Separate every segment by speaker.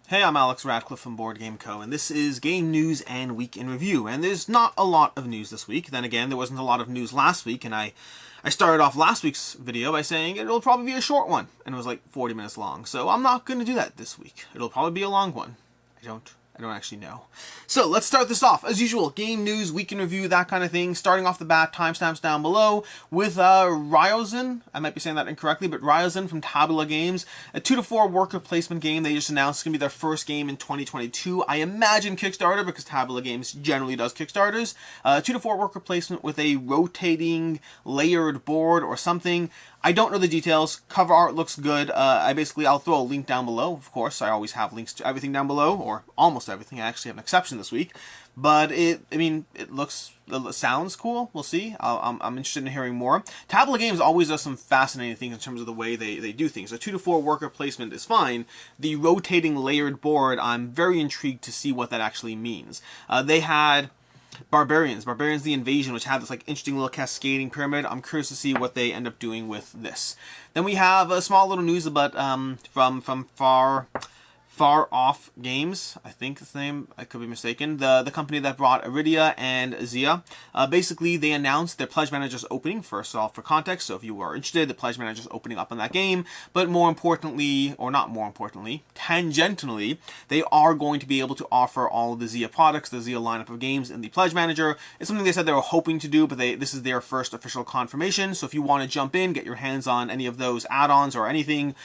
Speaker 1: Hey, I'm Alex Radcliffe from Board Game Co., and this is Game News and Week in Review. And there's not a lot of news this week. Then again, there wasn't a lot of news last week, and I started off last week's video by saying it'll probably be a short one, and it was like 40 minutes long. So I'm not going to do that this week. It'll probably be a long one. I don't actually know. So let's start this off. As usual, game news, week in review, that kind of thing. Starting off the bat, timestamps down below with Ryozen. I might be saying that incorrectly, but Ryozen from Tabula Games. A 2-4 worker placement game they just announced. It's going to be their first game in 2022. I imagine Kickstarter, because Tabula Games generally does Kickstarters. 2-4 worker placement with a rotating layered board or something. I don't know the details. Cover art looks good. I'll throw a link down below. Of course, I always have links to everything down below, or almost everything. I actually have an exception this week, but it sounds cool. We'll see. I'm interested in hearing more. Tabula Games always does some fascinating things in terms of the way they do things. A 2-4 worker placement is fine. The rotating layered board, I'm very intrigued to see what that actually means. They had Barbarians the Invasion, which had this like interesting little cascading pyramid. I'm curious to see what they end up doing with this. Then we have a small little news about from Far Off Games, I think it's the name, I could be mistaken, the company that brought Arydia and Zia. Basically, they announced their Pledge Manager's opening, first off for context, so if you are interested, the Pledge Manager's opening up on that game, but more importantly, or not more importantly, tangentially, they are going to be able to offer all of the Zia products, the Zia lineup of games in the Pledge Manager. It's something they said they were hoping to do, but this is their first official confirmation, so if you want to jump in, get your hands on any of those add-ons or anything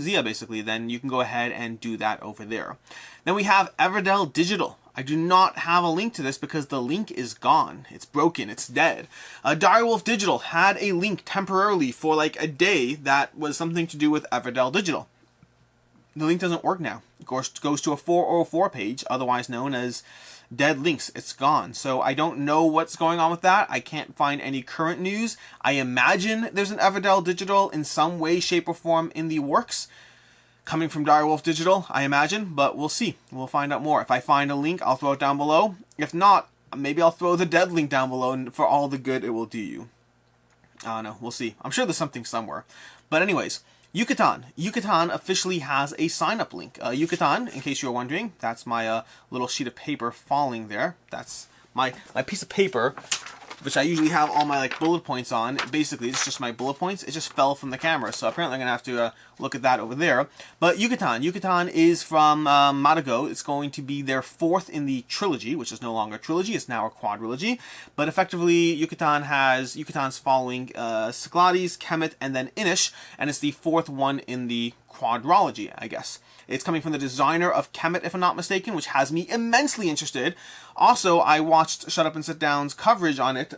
Speaker 1: Zia basically, then you can go ahead and do that over there. Then we have Everdell Digital. I do not have a link to this because the link is gone. It's broken. It's dead. Direwolf Digital had a link temporarily for like a day that was something to do with Everdell Digital. The link doesn't work now. Of course, it goes to a 404 page, otherwise known as dead links. It's gone. So I don't know what's going on with that. I can't find any current news. I imagine there's an Everdell Digital in some way, shape, or form in the works. Coming from Direwolf Digital, I imagine, but we'll see. We'll find out more. If I find a link, I'll throw it down below. If not, maybe I'll throw the dead link down below and for all the good it will do you. I don't know. We'll see. I'm sure there's something somewhere. But anyways, Yucatan. Yucatan officially has a sign-up link. Yucatan, in case you're wondering, that's my little sheet of paper falling there. That's my piece of paper, which I usually have all my like bullet points on. Basically, it's just my bullet points. It just fell from the camera, so apparently I'm gonna have to look at that over there. But Yucatan is from Matago. It's going to be their fourth in the trilogy, which is no longer a trilogy. It's now a quadrilogy. But effectively, Yucatan's following Cyclades, Kemet, and then Inish, and it's the fourth one in the quadrology, I guess. It's coming from the designer of Kemet, if I'm not mistaken, which has me immensely interested. Also, I watched Shut Up and Sit Down's coverage on it,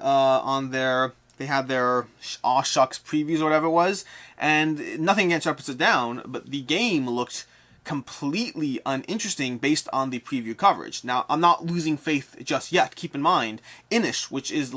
Speaker 1: they had their Aw Shucks previews or whatever it was, and nothing against Shut Up and Sit Down, but the game looked completely uninteresting based on the preview coverage. Now, I'm not losing faith just yet. Keep in mind, Inish, which is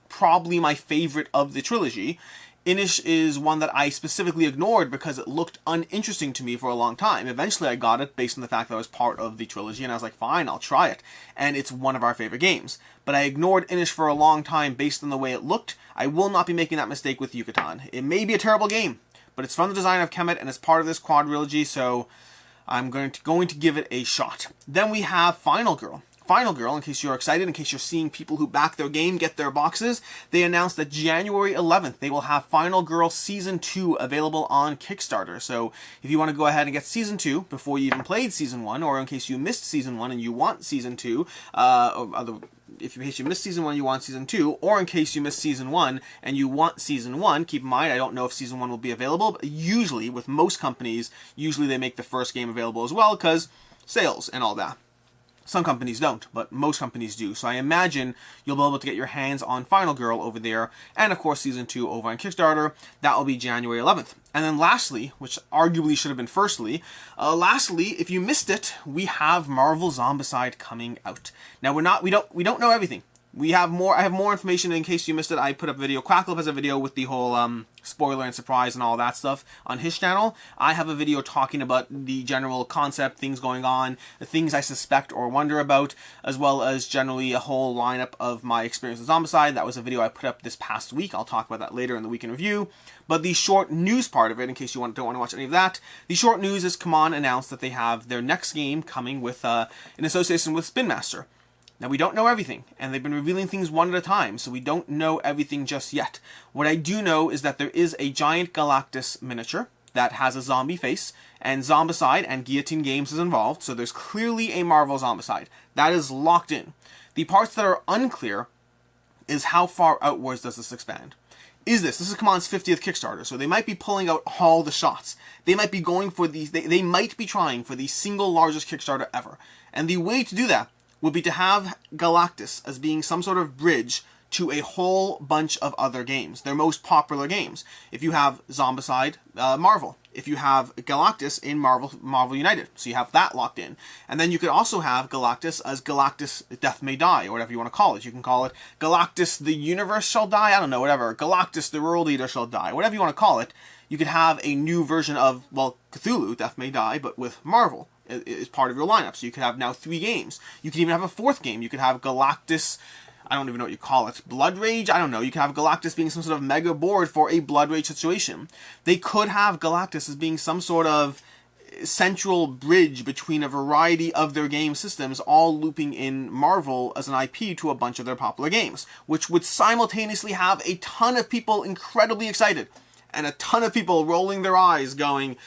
Speaker 1: probably my favorite of the trilogy, Inish is one that I specifically ignored because it looked uninteresting to me for a long time. Eventually I got it based on the fact that I was part of the trilogy, and I was like, fine, I'll try it. And it's one of our favorite games. But I ignored Inish for a long time based on the way it looked. I will not be making that mistake with Yucatan. It may be a terrible game, but it's from the design of Kemet, and it's part of this quadrilogy, so I'm going to give it a shot. Then we have Final Girl. Final Girl, in case you're excited, in case you're seeing people who back their game get their boxes, they announced that January 11th they will have Final Girl Season 2 available on Kickstarter. So if you want to go ahead and get Season 2 before you even played Season 1, or in case you missed Season 1 and you want Season 2, in case you missed Season 1 you want Season 2, or in case you missed Season 1 and you want Season 1, keep in mind, I don't know if Season 1 will be available, but usually, with most companies, usually they make the first game available as well, because sales and all that. Some companies don't, but most companies do. So I imagine you'll be able to get your hands on Final Girl over there, and of course Season 2 over on Kickstarter. That will be January 11th. And then lastly, which arguably should have been firstly, if you missed it, we have Marvel Zombicide coming out. Now we don't know everything. I have more information in case you missed it. I put up a video. Crackle has a video with the whole spoiler and surprise and all that stuff on his channel. I have a video talking about the general concept, things going on, the things I suspect or wonder about, as well as generally a whole lineup of my experience with Zombicide. That was a video I put up this past week. I'll talk about that later in the week in review. But the short news part of it, in case you don't want to watch any of that, the short news is Kemet announced that they have their next game coming with in association with Spin Master. Now, we don't know everything, and they've been revealing things one at a time, so we don't know everything just yet. What I do know is that there is a giant Galactus miniature that has a zombie face, and Zombicide and Guillotine Games is involved, so there's clearly a Marvel Zombicide. That is locked in. The parts that are unclear is how far outwards does this expand. This is Kemet's 50th Kickstarter, so they might be pulling out all the shots. They might be going for these, they might be trying for the single largest Kickstarter ever. And the way to do that would be to have Galactus as being some sort of bridge to a whole bunch of other games, their most popular games. If you have Zombicide, Marvel. If you have Galactus in Marvel United, so you have that locked in. And then you could also have Galactus as Galactus Death May Die, or whatever you want to call it. You can call it Galactus The Universe Shall Die, I don't know, whatever. Galactus The World Eater Shall Die, whatever you want to call it. You could have a new version of, well, Cthulhu, Death May Die, but with Marvel is part of your lineup. So you could have now 3 games. You could even have a 4th game. You could have Galactus, I don't even know what you call it, Blood Rage? I don't know. You could have Galactus being some sort of mega board for a Blood Rage situation. They could have Galactus as being some sort of central bridge between a variety of their game systems, all looping in Marvel as an IP to a bunch of their popular games, which would simultaneously have a ton of people incredibly excited, and a ton of people rolling their eyes going,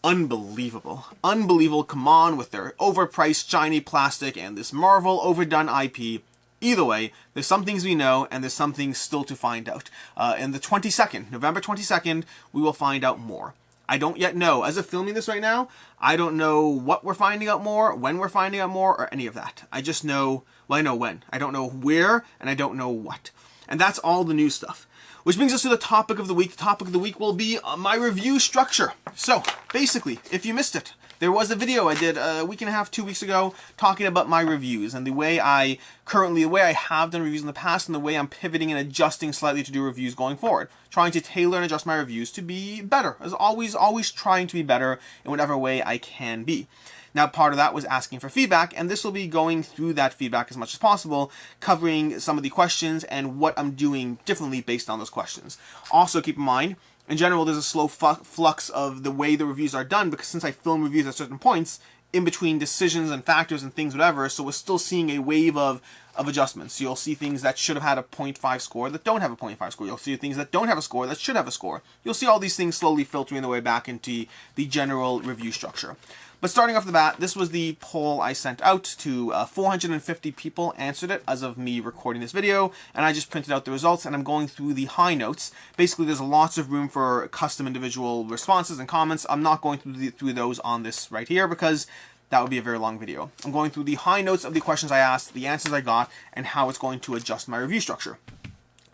Speaker 1: unbelievable. Unbelievable. Come on with their overpriced shiny plastic and this Marvel overdone IP. Either way, there's some things we know, and there's some things still to find out. In the 22nd, November 22nd, we will find out more. I don't yet know. As of filming this right now, I don't know what we're finding out more, when we're finding out more, or any of that. I just know, well, I know when. I don't know where, and I don't know what. And that's all the new stuff. Which brings us to the topic of the week. The topic of the week will be my review structure. So, basically, if you missed it, there was a video I did a week and a half, 2 weeks ago, talking about my reviews and the way I have done reviews in the past, and the way I'm pivoting and adjusting slightly to do reviews going forward. Trying to tailor and adjust my reviews to be better. As always trying to be better in whatever way I can be. Now, part of that was asking for feedback, and this will be going through that feedback as much as possible, covering some of the questions and what I'm doing differently based on those questions. Also, keep in mind, in general, there's a slow flux of the way the reviews are done, because since I film reviews at certain points, in between decisions and factors and things, whatever, so we're still seeing a wave of adjustments. So you'll see things that should have had a 0.5 score that don't have a 0.5 score. You'll see things that don't have a score that should have a score. You'll see all these things slowly filtering their way back into the general review structure. But starting off the bat, this was the poll I sent out to 450 people answered it as of me recording this video, and I just printed out the results, and I'm going through the high notes. Basically, there's lots of room for custom individual responses and comments. I'm not going through those on this right here, because that would be a very long video. I'm going through the high notes of the questions I asked, the answers I got, and how it's going to adjust my review structure.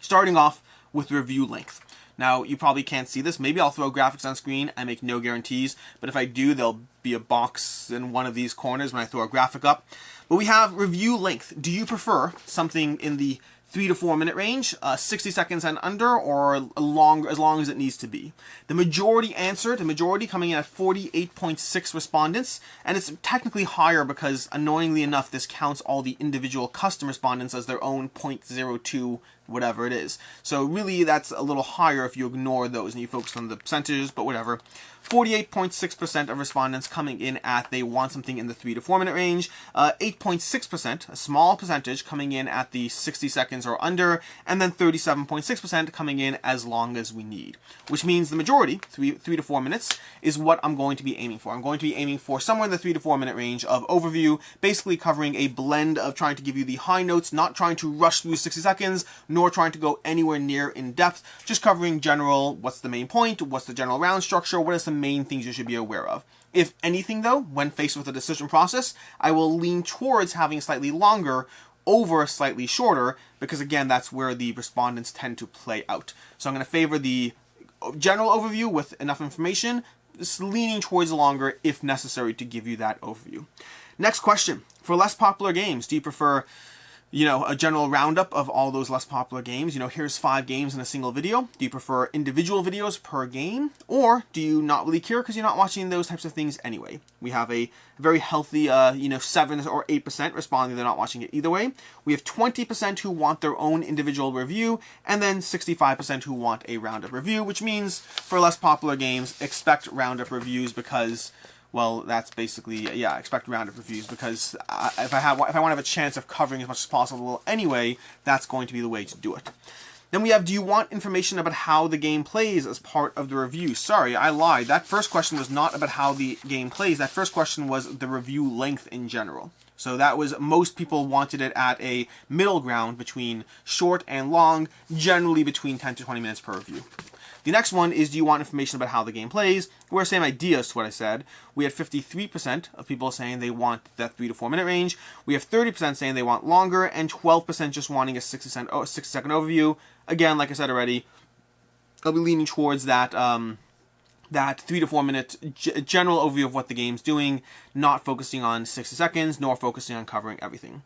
Speaker 1: Starting off with review length. Now, you probably can't see this. Maybe I'll throw graphics on screen. I make no guarantees. But if I do, there'll be a box in one of these corners when I throw a graphic up. But we have review length. Do you prefer something in the 3 to 4 minute range, 60 seconds and under, or as long as it needs to be? The majority answered, the majority coming in at 48.6 respondents, and it's technically higher because, annoyingly enough, this counts all the individual custom respondents as their own 0.02 whatever it is. So really, that's a little higher if you ignore those and you focus on the percentages, but whatever. 48.6% of respondents coming in at they want something in the 3 to 4 minute range, 8.6%, a small percentage, coming in at the 60 seconds or under, and then 37.6% coming in as long as we need. Which means the majority, 3 to 4 minutes, is what I'm going to be aiming for. I'm going to be aiming for somewhere in the 3 to 4 minute range of overview, basically covering a blend of trying to give you the high notes, not trying to rush through 60 seconds, nor trying to go anywhere near in depth, just covering general, what's the main point, what's the general round structure, what are some main things you should be aware of. If anything though, when faced with a decision process, I will lean towards having slightly longer over slightly shorter, because again, that's where the respondents tend to play out. So I'm going to favor the general overview with enough information, just leaning towards longer if necessary to give you that overview. Next question. For less popular games, do you prefer a general roundup of all those less popular games. Here's 5 games in a single video. Do you prefer individual videos per game, or do you not really care because you're not watching those types of things anyway? We have a very healthy, 7 or 8% responding they're not watching it either way. We have 20% who want their own individual review, and then 65% who want a roundup review, which means for less popular games, expect roundup reviews because, well, that's basically, expect roundup reviews because if I want to have a chance of covering as much as possible anyway, that's going to be the way to do it. Then we have, do you want information about how the game plays as part of the review? Sorry, I lied. That first question was not about how the game plays. That first question was the review length in general. So that was, most people wanted it at a middle ground between short and long, generally between 10 to 20 minutes per review. The next one is, do you want information about how the game plays? We're the same idea as to what I said. We had 53% of people saying they want that 3 to 4 minute range. We have 30% saying they want longer, and 12% just wanting a 60-second overview. Again, like I said already, I'll be leaning towards that 3 to 4 minute general overview of what the game's doing, not focusing on 60 seconds, nor focusing on covering everything.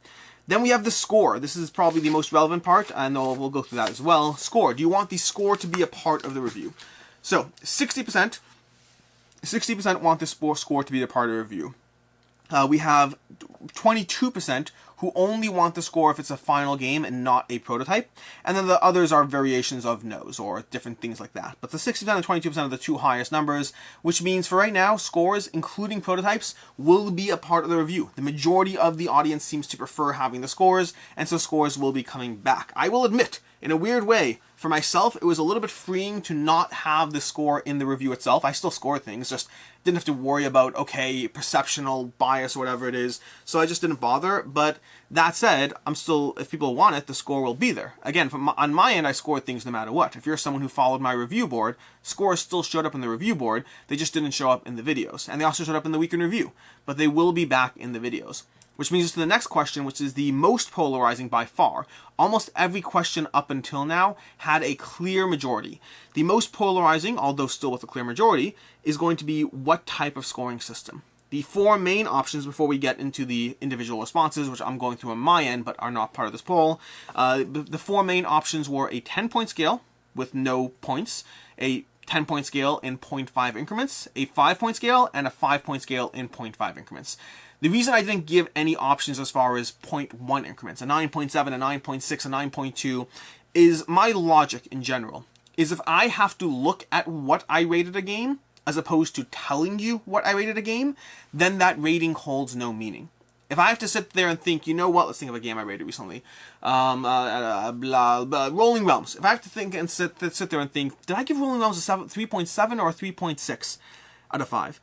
Speaker 1: Then we have the score. This is probably the most relevant part, and we'll go through that as well. Score. Do you want the score to be a part of the review? So, 60% want the score to be a part of the review. We have 22% who only want the score if it's a final game and not a prototype. And then the others are variations of no's or different things like that. But the 60% and 22% are the two highest numbers, which means for right now, scores, including prototypes, will be a part of the review. The majority of the audience seems to prefer having the scores, and so scores will be coming back. I will admit, in a weird way, for myself, it was a little bit freeing to not have the score in the review itself. I still score things, just didn't have to worry about, perceptional bias or whatever it is, so I just didn't bother. But that said, I'm still, if people want it, the score will be there. Again, on my end, I scored things no matter what. If you're someone who followed my review board, scores still showed up in the review board, they just didn't show up in the videos. And they also showed up in the week in review, but they will be back in the videos. Which brings us to the next question, which is the most polarizing by far. Almost every question up until now had a clear majority. The most polarizing, although still with a clear majority, is going to be what type of scoring system. The 4 main options before we get into the individual responses, which I'm going through on my end but are not part of this poll, the 4 main options were a 10-point scale with no points, a 10-point scale in 0.5 increments, a 5-point scale, and a 5-point scale in 0.5 increments. The reason I didn't give any options as far as 0.1 increments, a 9.7, a 9.6, a 9.2, is my logic in general. Is if I have to look at what I rated a game, as opposed to telling you what I rated a game, then that rating holds no meaning. If I have to sit there and think, you know what, let's think of a game I rated recently, Rolling Realms. If I have to think and sit there and think, did I give Rolling Realms a 3.7 or a 3.6 out of 5?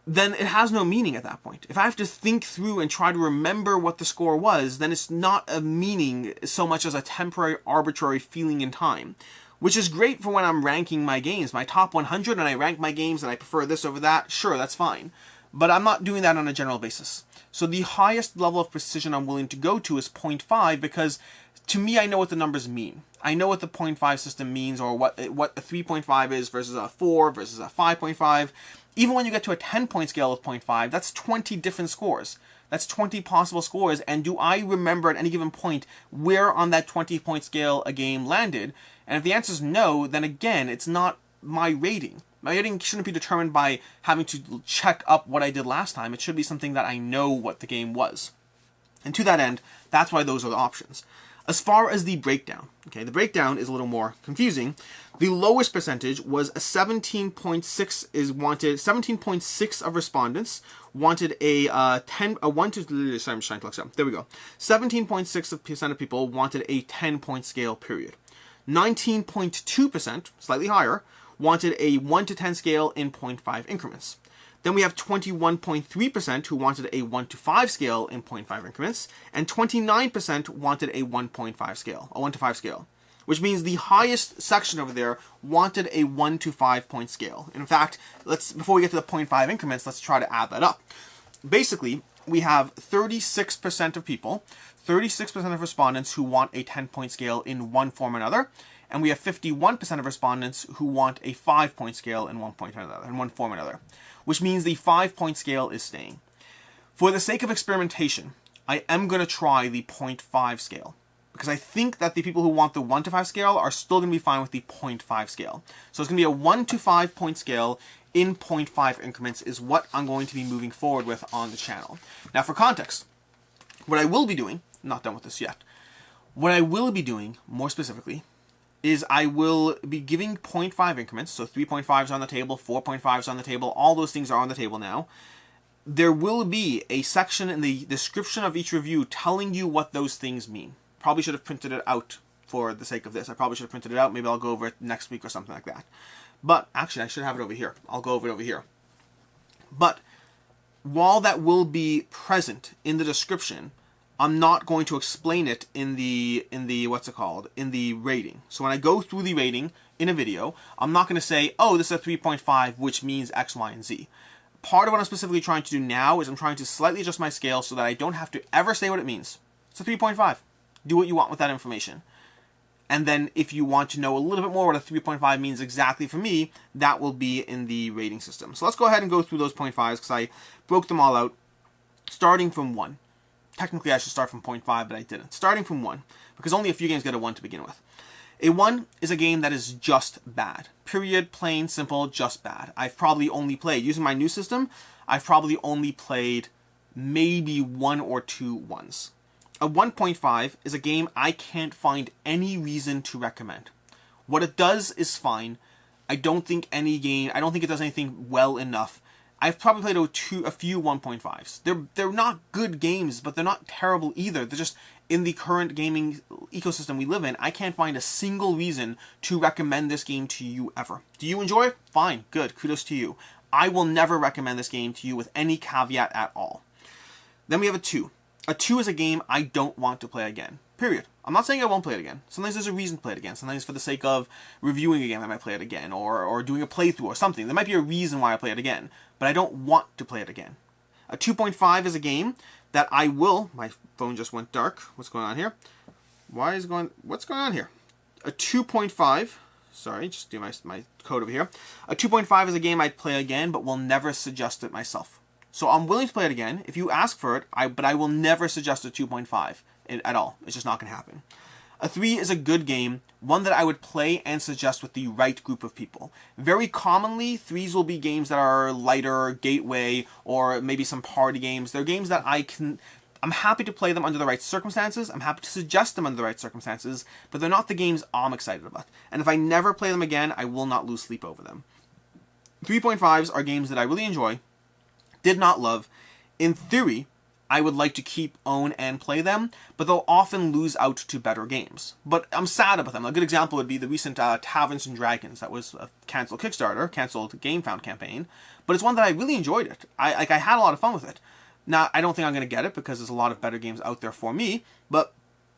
Speaker 1: Then it has no meaning at that point. If I have to think through and try to remember what the score was, then it's not a meaning so much as a temporary, arbitrary feeling in time. Which is great for when I'm ranking my games, my top 100, and I rank my games and I prefer this over that, sure, that's fine. But I'm not doing that on a general basis. So the highest level of precision I'm willing to go to is 0.5 because to me, I know what the numbers mean. I know what the 0.5 system means or what a 3.5 is versus a 4 versus a 5.5. Even when you get to a 10-point scale of 0.5, that's 20 different scores. That's 20 possible scores, and do I remember at any given point where on that 20-point scale a game landed? And if the answer is no, then again, it's not my rating. My rating shouldn't be determined by having to check up what I did last time. It should be something that I know what the game was. And to that end, that's why those are the options. As far as the breakdown, the breakdown is a little more confusing. The lowest percentage was a 17.6 is wanted. 17.6 of respondents wanted a 10 a 1 to. Sorry, I'm trying to look up. There we go. 17.6% of people wanted a 10-point scale. Period. 19.2%, slightly higher, wanted a 1 to 10 scale in 0.5 increments. Then we have 21.3% who wanted a 1 to 5 scale in 0.5 increments, and 29% wanted a 1.5 scale, a 1 to 5 scale, which means the highest section over there wanted a 1 to 5 point scale. And in fact, before we get to the 0.5 increments, let's try to add that up. Basically, we have 36% of people, 36% of respondents who want a 10-point scale in one form or another, and we have 51% of respondents who want a 5-point scale in one form or another, which means the 5-point scale is staying. For the sake of experimentation, I am going to try the 0.5 scale. Because I think that the people who want the 1 to 5 scale are still going to be fine with the 0.5 scale. So it's going to be a 1 to 5 point scale in 0.5 increments is what I'm going to be moving forward with on the channel. Now for context, what I will be doing, not done with this yet, what I will be doing more specifically is I will be giving 0.5 increments, so 3.5s on the table, 4.5s on the table, all those things are on the table now. There will be a section in the description of each review telling you what those things mean. Probably should have printed it out for the sake of this. I probably should have printed it out. Maybe I'll go over it next week or something like that. But actually, I should have it over here. I'll go over it over here. But while that will be present in the description, I'm not going to explain it in the what's it called? In the rating. So when I go through the rating in a video, I'm not going to say, oh, this is a 3.5, which means X, Y, and Z. Part of what I'm specifically trying to do now is I'm trying to slightly adjust my scale so that I don't have to ever say what it means. It's a 3.5. Do what you want with that information. And then if you want to know a little bit more what a 3.5 means exactly for me, that will be in the rating system. So let's go ahead and go through those 0.5s because I broke them all out, starting from 1. Technically, I should start from 0.5, but I didn't. Starting from 1, because only a few games get a 1 to begin with. A 1 is a game that is just bad. Period, plain, simple, just bad. I've probably only played, using my new system, I've probably only played maybe 1 or 2 1s. A 1.5 is a game I can't find any reason to recommend. What it does is fine. I don't think it does anything well enough. I've probably played a few 1.5s. They're not good games, but they're not terrible either. They're just, in the current gaming ecosystem we live in, I can't find a single reason to recommend this game to you ever. Do you enjoy it? Fine, good, kudos to you. I will never recommend this game to you with any caveat at all. Then we have a 2. A 2 is a game I don't want to play again. Period. I'm not saying I won't play it again. Sometimes there's a reason to play it again. Sometimes for the sake of reviewing a game, I might play it again. Or doing a playthrough or something. There might be a reason why I play it again. But I don't want to play it again. A 2.5 is a game that I will... My phone just went dark. What's going on here? What's going on here? A 2.5... Sorry, just do my code over here. A 2.5 is a game I'd play again, but will never suggest it myself. So I'm willing to play it again if you ask for it, but I will never suggest a 2.5 at all. It's just not going to happen. A 3 is a good game, one that I would play and suggest with the right group of people. Very commonly, 3s will be games that are lighter, gateway, or maybe some party games. They're games that I'm happy to play them under the right circumstances. I'm happy to suggest them under the right circumstances, but they're not the games I'm excited about. And if I never play them again, I will not lose sleep over them. 3.5s are games that I really enjoy, did not love. In theory, I would like to keep, own, and play them, but they'll often lose out to better games. But I'm sad about them. A good example would be the recent Taverns and Dragons. That was a cancelled Kickstarter, cancelled GameFound campaign, but it's one that I really enjoyed it. I had a lot of fun with it. Now, I don't think I'm going to get it because there's a lot of better games out there for me, but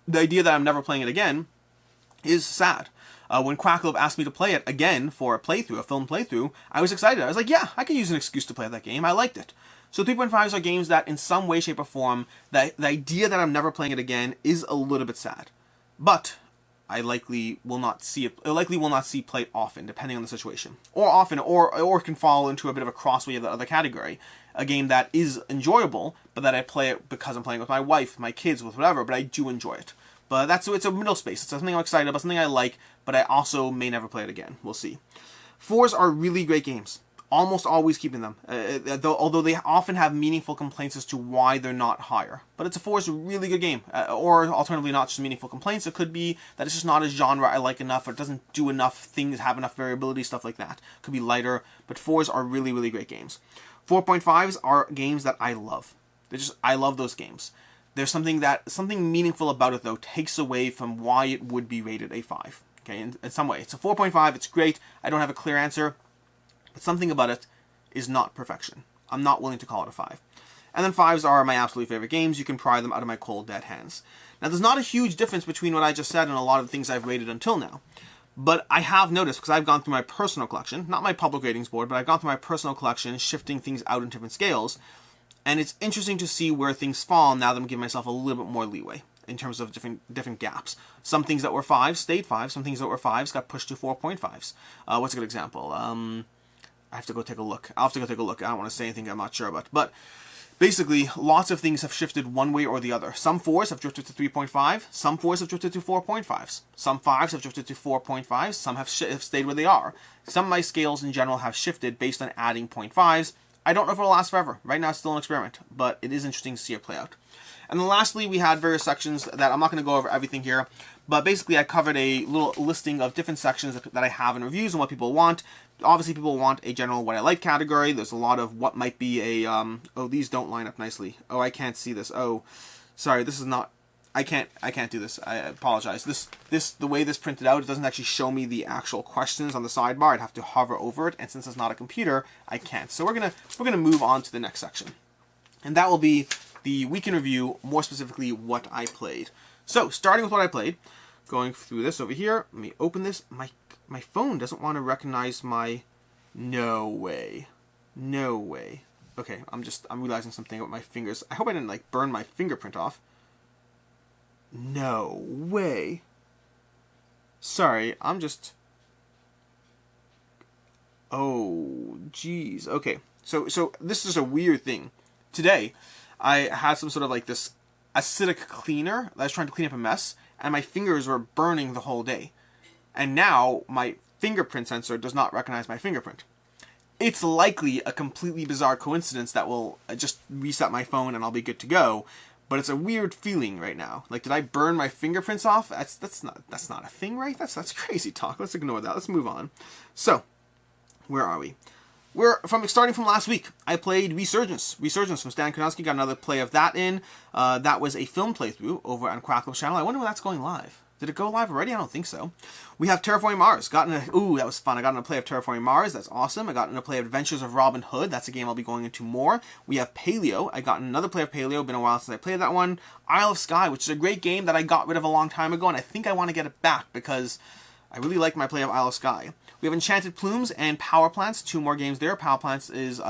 Speaker 1: the idea that I'm never playing it again is sad. When Quacklope asked me to play it again for a playthrough, a film playthrough, I was excited. I was like, yeah, I can use an excuse to play that game. I liked it. So 3.5s are games that in some way, shape, or form, the idea that I'm never playing it again is a little bit sad. But I likely will not see played often, depending on the situation. Or often, or can fall into a bit of a crossway of the other category. A game that is enjoyable, but that I play it because I'm playing with my wife, my kids, with whatever, but I do enjoy it. But it's a middle space. It's something I'm excited about, something I like, but I also may never play it again. We'll see. 4s are really great games. Almost always keeping them, although they often have meaningful complaints as to why they're not higher. But it's a 4 is a really good game. Or alternatively, not just meaningful complaints. It could be that it's just not a genre I like enough, or it doesn't do enough things, have enough variability, stuff like that. It could be lighter, but 4s are really, really great games. 4.5s are games that I love. I love those games. There's something meaningful about it, though, takes away from why it would be rated a 5. Okay, in some way. It's a 4.5, it's great, I don't have a clear answer, but something about it is not perfection. I'm not willing to call it a 5. And then 5s are my absolute favorite games. You can pry them out of my cold, dead hands. Now, there's not a huge difference between what I just said and a lot of the things I've rated until now. But I have noticed, because I've gone through my personal collection, not my public ratings board, but I've gone through my personal collection, shifting things out in different scales, and it's interesting to see where things fall now that I'm giving myself a little bit more leeway in terms of different gaps. Some things that were 5s stayed 5. Some things that were 5s got pushed to 4.5s. What's a good example? I have to go take a look. I'll have to go take a look. I don't want to say anything I'm not sure about. But Basically, lots of things have shifted one way or the other. Some 4s have drifted to 3.5, some 4s have drifted to 4.5s, some 5s have drifted to 4.5s, some have stayed where they are. Some of my scales in general have shifted based on adding 0.5s. I don't know if it'll last forever. Right now it's still an experiment, but it is interesting to see it play out. And then lastly, we had various sections that I'm not going to go over everything here, but basically I covered a little listing of different sections that I have in reviews and what people want. Obviously, people want a general what I like category. There's a lot of what might be a, oh, these don't line up nicely. Oh, I can't see this. Oh, sorry, this is not, I can't do this. I apologize. The way this printed out, it doesn't actually show me the actual questions on the sidebar. I'd have to hover over it, and since it's not a computer, I can't. So we're gonna move on to the next section, and that will be the week in review, more specifically what I played. So starting with what I played, going through this over here. Let me open this. My phone doesn't want to recognize my. No way. No way. Okay, I'm realizing something with my fingers. I hope I didn't like burn my fingerprint off. No way. Sorry, I'm just. Oh, jeez. Okay, so this is a weird thing. Today, I had some sort of like this acidic cleaner that I was trying to clean up a mess, and my fingers were burning the whole day. And now my fingerprint sensor does not recognize my fingerprint. It's likely a completely bizarre coincidence that will just reset my phone and I'll be good to go. But it's a weird feeling right now. Like, did I burn my fingerprints off? That's not a thing, right? That's crazy talk. Let's ignore that. Let's move on. So, where are we? We're starting from last week. I played Resurgence from Stan Konowski. Got another play of that in. That was a film playthrough over on Crackle's channel. I wonder when that's going live. Did it go live already? I don't think so. We have Terraforming Mars. Ooh, that was fun. I got in a play of Terraforming Mars. That's awesome. I got in a play of Adventures of Robin Hood. That's a game I'll be going into more. We have Paleo. I got in another play of Paleo. Been a while since I played that one. Isle of Skye, which is a great game that I got rid of a long time ago, and I think I want to get it back because I really like my play of Isle of Skye. We have Enchanted Plumes and Power Plants. 2 more games there. Power Plants is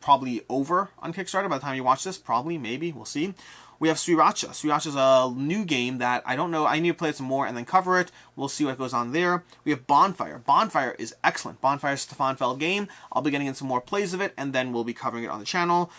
Speaker 1: probably over on Kickstarter by the time you watch this. Probably, maybe. We'll see. We have Sriracha. Sriracha is a new game that I don't know. I need to play it some more and then cover it. We'll see what goes on there. We have Bonfire. Bonfire is excellent. Bonfire is a Stefan Feld game. I'll be getting in some more plays of it, and then we'll be covering it on the channel.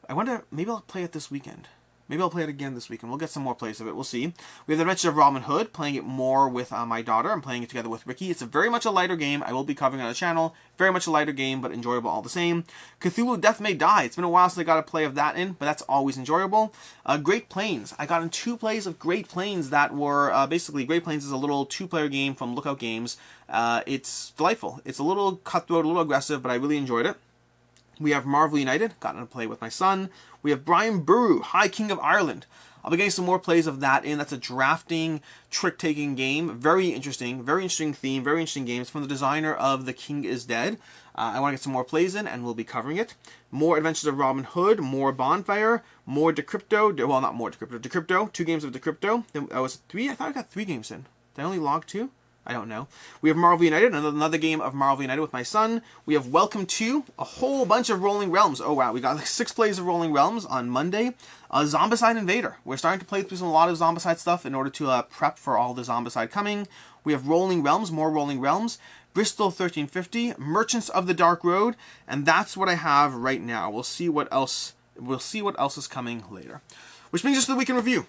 Speaker 1: I wonder, maybe I'll play it this weekend. Maybe I'll play it again this weekend. We'll get some more plays of it. We'll see. We have The Adventures of Robin Hood, playing it more with my daughter. I'm playing it together with Ricky. It's very much a lighter game. I will be covering it on the channel. Very much a lighter game, but enjoyable all the same. Cthulhu Death May Die. It's been a while since I got a play of that in, but that's always enjoyable. Great Plains. I got in 2 plays of Great Plains that were, basically, Great Plains is a little 2-player game from Lookout Games. It's delightful. It's a little cutthroat, a little aggressive, but I really enjoyed it. We have Marvel United. Got in a play with my son. We have Brian Boru, High King of Ireland. I'll be getting some more plays of that in. That's a drafting, trick-taking game. Very interesting theme, very interesting game. It's from the designer of The King is Dead. I want to get some more plays in, and we'll be covering it. More Adventures of Robin Hood, more Bonfire, more Decrypto. Well, not more Decrypto. Decrypto, 2 games of Decrypto. That was 3? I thought I got 3 games in. Did I only log 2? I don't know. We have Marvel United, another game of Marvel United with my son. We have Welcome to, a whole bunch of Rolling Realms. Oh wow, we got like 6 plays of Rolling Realms on Monday. Zombicide Invader. We're starting to play through a lot of Zombicide stuff in order to prep for all the Zombicide coming. We have Rolling Realms, more Rolling Realms. Bristol 1350, Merchants of the Dark Road, and that's what I have right now. We'll see what else is coming later. Which brings us to the week in review.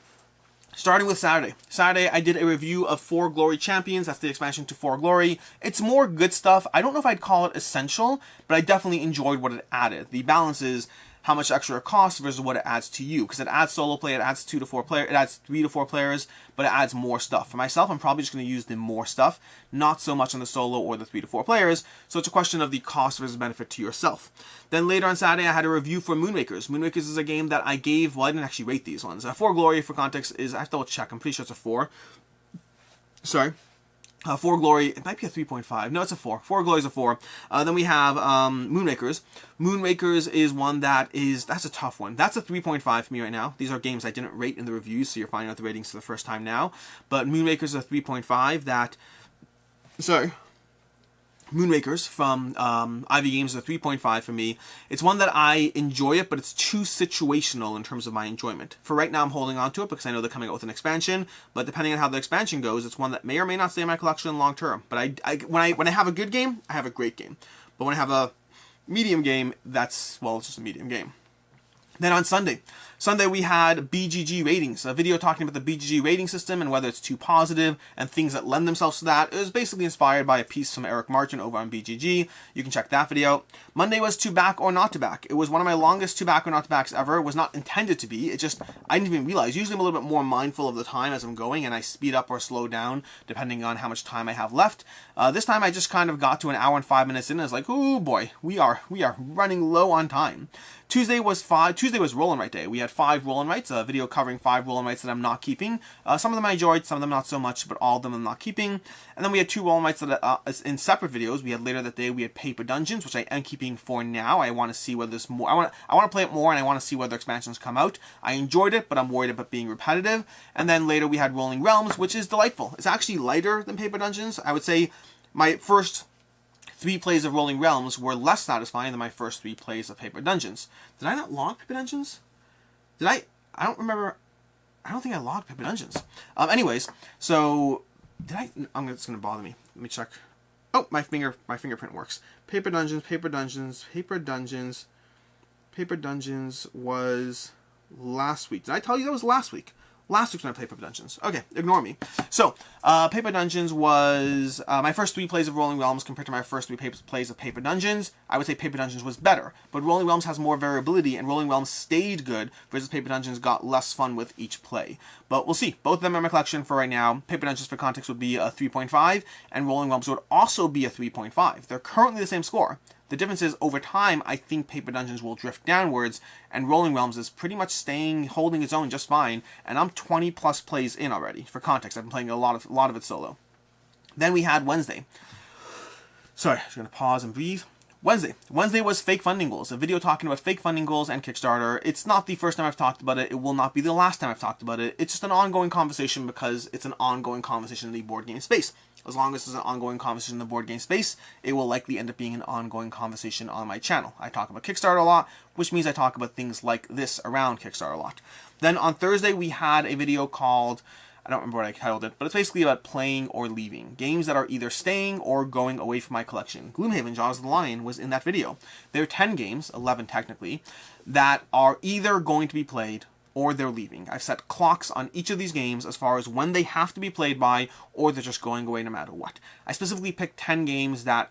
Speaker 1: Starting with Saturday. Saturday, I did a review of 4 Glory Champions. That's the expansion to 4 Glory. It's more good stuff. I don't know if I'd call it essential, but I definitely enjoyed what it added. The balance is how much extra it costs versus what it adds to you. Because it adds solo play, it adds 2 to 4 players, it adds 3 to 4 players, but it adds more stuff. For myself, I'm probably just going to use the more stuff, not so much on the solo or the 3 to 4 players. So it's a question of the cost versus benefit to yourself. Then later on Saturday, I had a review for Moonrakers. Moonrakers is a game that I gave, well, I didn't actually rate these ones. 4 Glory, for context, is, I have to double check, I'm pretty sure it's a 4. Sorry. 4 Glory, it might be a 3.5. No, it's a 4. 4 Glory is a 4. Then we have Moonrakers. Moonrakers is one that's a tough one. That's a 3.5 for me right now. These are games I didn't rate in the reviews, so you're finding out the ratings for the first time now. But Moonrakers is a 3.5 that... Sorry. Moonrakers from Ivy Games is a 3.5 for me. It's one that I enjoy it, but it's too situational in terms of my enjoyment. For right now, I'm holding on to it because I know they're coming out with an expansion, but depending on how the expansion goes, it's one that may or may not stay in my collection long term. But when I have a good game, I have a great game. But when I have a medium game, well, it's just a medium game. Then on Sunday we had BGG ratings, a video talking about the BGG rating system and whether it's too positive and things that lend themselves to that. It was basically inspired by a piece from Eric Martin over on BGG. You can check that video out. Monday was to back or not to back. It was one of my longest to back or not to backs ever. It was not intended to be. It just, I didn't even realize. Usually I'm a little bit more mindful of the time as I'm going, and I speed up or slow down depending on how much time I have left. This time I just kind of got to an hour and 5 minutes in and I was like, oh boy, we are running low on time. Tuesday was roll and write day. We had 5 roll and writes, a video covering 5 roll and writes that I'm not keeping. Some of them I enjoyed, some of them not so much, but all of them I'm not keeping. And then we had 2 roll and writes that in separate videos. We had later that day we had Paper Dungeons, which I am keeping for now. I want to see whether there's more. I want to play it more, and I want to see whether expansions come out. I enjoyed it, but I'm worried about being repetitive. And then later we had Rolling Realms, which is delightful. It's actually lighter than Paper Dungeons. I would say my first 3 plays of Rolling Realms were less satisfying than my first 3 plays of Paper Dungeons. Did I not log Paper Dungeons? Did I? I don't remember. I don't think I logged Paper Dungeons. Anyways, so did I? It's gonna bother me. Let me check. Oh, my fingerprint works. Paper Dungeons was last week. Did I tell you that was last week? Last week's when I played Paper Dungeons. Okay, ignore me. So, Paper Dungeons was my first 3 plays of Rolling Realms compared to my first 3 plays of Paper Dungeons. I would say Paper Dungeons was better, but Rolling Realms has more variability, and Rolling Realms stayed good, versus Paper Dungeons got less fun with each play. But we'll see. Both of them are in my collection for right now. Paper Dungeons, for context, would be a 3.5, and Rolling Realms would also be a 3.5. They're currently the same score. The difference is, over time, I think Paper Dungeons will drift downwards, and Rolling Realms is pretty much holding its own just fine, and I'm 20 plus plays in already. For context, I've been playing a lot of it solo. Then we had Wednesday. Sorry, just gonna pause and breathe. Wednesday was fake funding goals, a video talking about fake funding goals and Kickstarter. It's not the first time I've talked about it. It will not be the last time I've talked about it. It's just an ongoing conversation because it's an ongoing conversation in the board game space. As long as it's an ongoing conversation in the board game space, it will likely end up being an ongoing conversation on my channel. I talk about Kickstarter a lot, which means I talk about things like this around Kickstarter a lot. Then on Thursday, we had a video called, I don't remember what I titled it, but it's basically about playing or leaving. Games that are either staying or going away from my collection. Gloomhaven, Jaws of the Lion, was in that video. There are 10 games, 11 technically, that are either going to be played or they're leaving. I've set clocks on each of these games as far as when they have to be played by, or they're just going away no matter what. I specifically picked 10 games that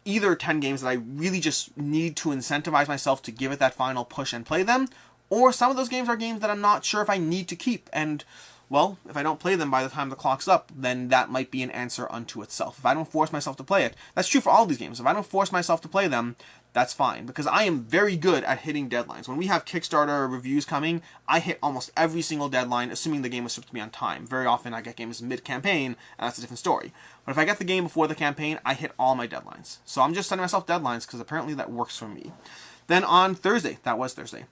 Speaker 1: I really just need to incentivize myself to give it that final push and play them, or some of those games are games that I'm not sure if I need to keep, and well, if I don't play them by the time the clock's up, then that might be an answer unto itself. If I don't force myself to play it, that's true for all these games. If I don't force myself to play them, that's fine, because I am very good at hitting deadlines. When we have Kickstarter reviews coming, I hit almost every single deadline, assuming the game was shipped to me on time. Very often I get games mid-campaign, and that's a different story. But if I get the game before the campaign, I hit all my deadlines. So I'm just setting myself deadlines, because apparently that works for me. Then on Thursday, that was Thursday.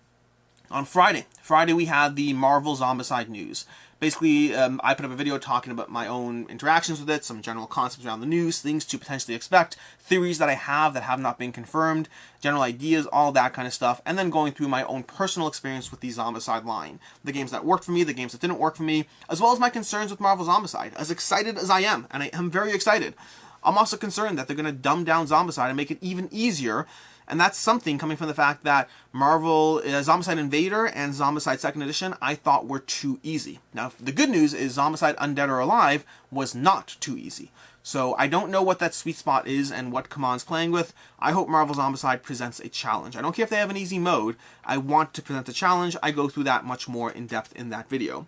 Speaker 1: On Friday we had the Marvel Zombicide news. Basically, I put up a video talking about my own interactions with it, some general concepts around the news, things to potentially expect, theories that I have that have not been confirmed, general ideas, all that kind of stuff, and then going through my own personal experience with the Zombicide line. The games that worked for me, the games that didn't work for me, as well as my concerns with Marvel Zombicide. As excited as I am, and I am very excited, I'm also concerned that they're going to dumb down Zombicide and make it even easier. And that's something coming from the fact that Marvel Zombicide Invader and Zombicide 2nd Edition I thought were too easy. Now, the good news is Zombicide Undead or Alive was not too easy. So I don't know what that sweet spot is and what Kaman's playing with. I hope Marvel Zombicide presents a challenge. I don't care if they have an easy mode. I want to present a challenge. I go through that much more in depth in that video.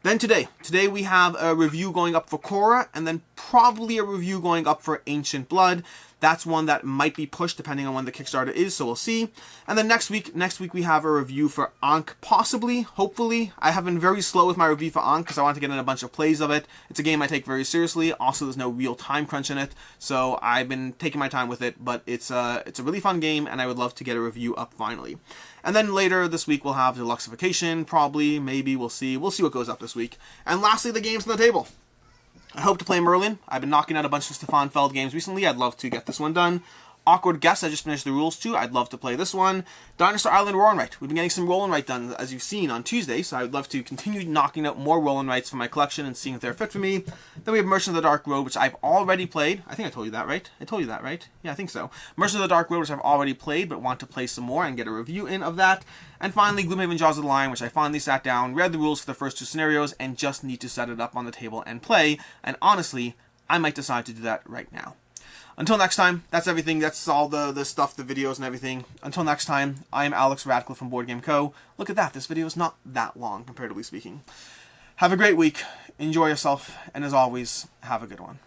Speaker 1: Then today we have a review going up for Korra, and then probably a review going up for Ancient Blood. That's one that might be pushed depending on when the Kickstarter is, so we'll see. And then next week we have a review for Ankh, possibly, hopefully. I have been very slow with my review for Ankh because I want to get in a bunch of plays of it. It's a game I take very seriously. Also, there's no real time crunch in it, so I've been taking my time with it, but it's a really fun game, and I would love to get a review up finally. And then later this week we'll have Deluxification, probably, maybe, we'll see. We'll see what goes up this week. And lastly, the games on the table. I hope to play Merlin. I've been knocking out a bunch of Stefan Feld games recently. I'd love to get this one done. Awkward Guess, I just finished the rules too. I'd love to play this one. Dinosaur Island Roll and Write. We've been getting some Roll and Write done, as you've seen, on Tuesday, so I would love to continue knocking out more Roll and Writes from my collection and seeing if they're fit for me. Then we have Merchant of the Dark Road, which I've already played. I think I told you that, right? I told you that, right? Yeah, I think so. Merchant of the Dark Road, which I've already played, but want to play some more and get a review in of that. And finally, Gloomhaven Jaws of the Lion, which I finally sat down, read the rules for the first 2 scenarios, and just need to set it up on the table and play. And honestly, I might decide to do that right now. Until next time, that's everything. That's all the stuff, the videos and everything. Until next time, I am Alex Radcliffe from Board Game Co. Look at that. This video is not that long, comparatively speaking. Have a great week. Enjoy yourself. And as always, have a good one.